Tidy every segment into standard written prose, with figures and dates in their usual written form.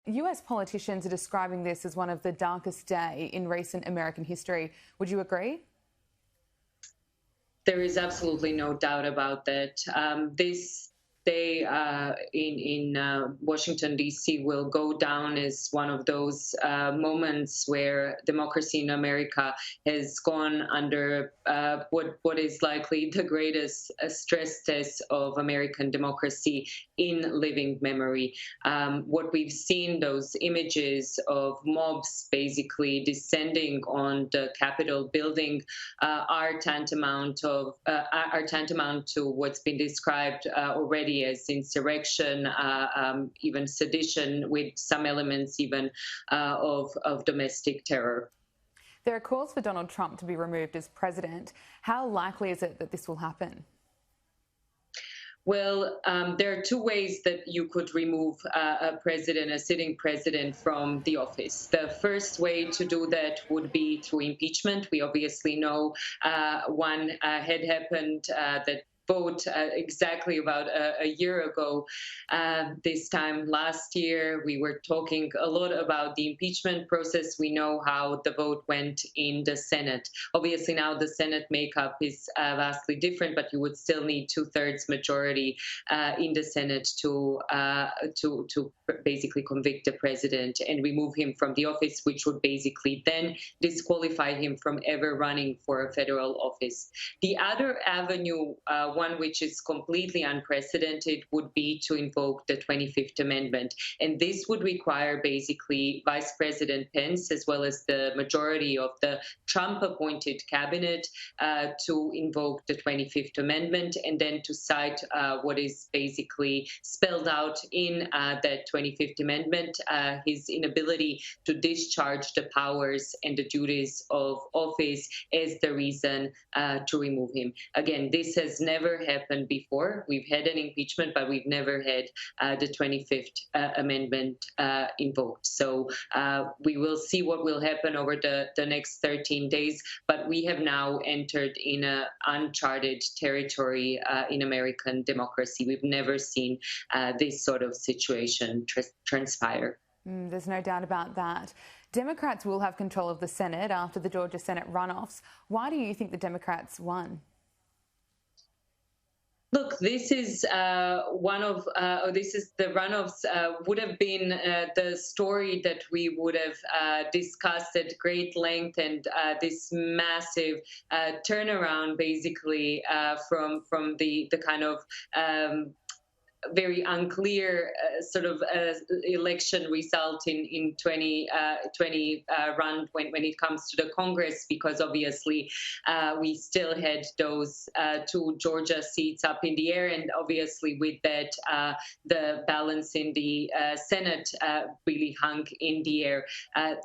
US politicians are describing this as one of the darkest days in recent American history. Would you agree? There is absolutely no doubt about that. This day in Washington, D.C. will go down as one of those moments where democracy in America has gone under what is likely the greatest stress test of American democracy in living memory. What we've seen, those images of mobs basically descending on the Capitol building, are tantamount to what's been described already as insurrection, even sedition, with some elements even of domestic terror. There are calls for Donald Trump to be removed as president. How likely is it that this will happen? Well, there are two ways that you could remove a sitting president from the office. The first way to do that would be through impeachment. We obviously know one had happened that vote exactly about a year ago. This time last year, we were talking a lot about the impeachment process. We know how the vote went in the Senate. Obviously, now the Senate makeup is vastly different, but you would still need 2/3 majority in the Senate to basically convict the president and remove him from the office, which would basically then disqualify him from ever running for a federal office. The other avenue, one which is completely unprecedented, would be to invoke the 25th Amendment. And this would require basically Vice President Pence, as well as the majority of the Trump-appointed cabinet, to invoke the 25th Amendment and then to cite what is basically spelled out in that 25th Amendment, his inability to discharge the powers and the duties of office as the reason to remove him. Again, this has never happened before. We've had an impeachment, but we've never had the 25th Amendment invoked. So we will see what will happen over the next 13 days, but we have now entered in an uncharted territory in American democracy. We've never seen this sort of situation transpire. There's no doubt about that. Democrats will have control of the Senate after the Georgia Senate runoffs. Why do you think the Democrats won? Look, this is the runoffs would have been the story that we would have discussed at great length, and this massive turnaround, basically, from the kind of very unclear sort of election result in 2020 run when it comes to the Congress, because obviously we still had those two Georgia seats up in the air, and obviously with that the balance in the Senate really hung in the air.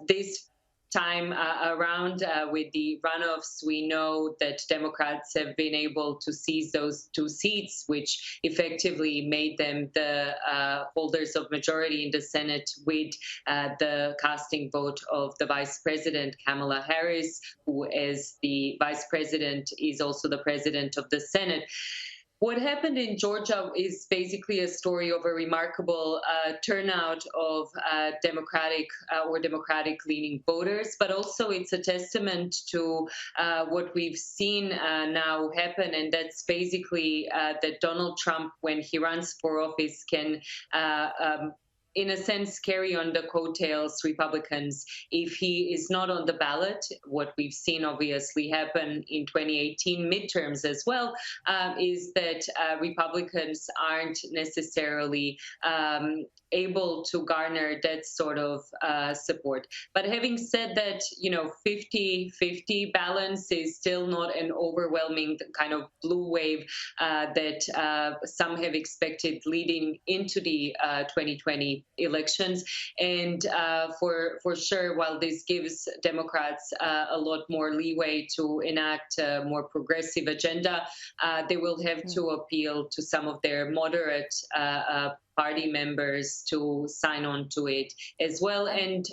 This time around with the runoffs, we know that Democrats have been able to seize those two seats, which effectively made them the holders of majority in the Senate, with the casting vote of the Vice President, Kamala Harris, who, as the Vice President, is also the President of the Senate. What happened in Georgia is basically a story of a remarkable turnout of Democratic-leaning voters, but also it's a testament to what we've seen now happen, and that's basically that Donald Trump, when he runs for office, can in a sense, carry on the coattails Republicans if he is not on the ballot. What we've seen obviously happen in 2018 midterms as well, is that Republicans aren't necessarily able to garner that sort of support. But having said that, 50-50 balance is still not an overwhelming kind of blue wave that some have expected leading into the 2020 elections. And for sure, while this gives Democrats a lot more leeway to enact a more progressive agenda, they will have to appeal to some of their moderate party members to sign on to it as well, and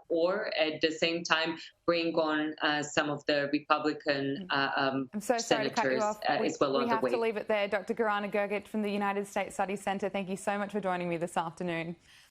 or at the same time bring on some of the Republican I'm so sorry to cut you off. as well on the way. We have to leave it there. Dr. Dr Grgic from the United States Studies Centre, thank you so much for joining me this afternoon.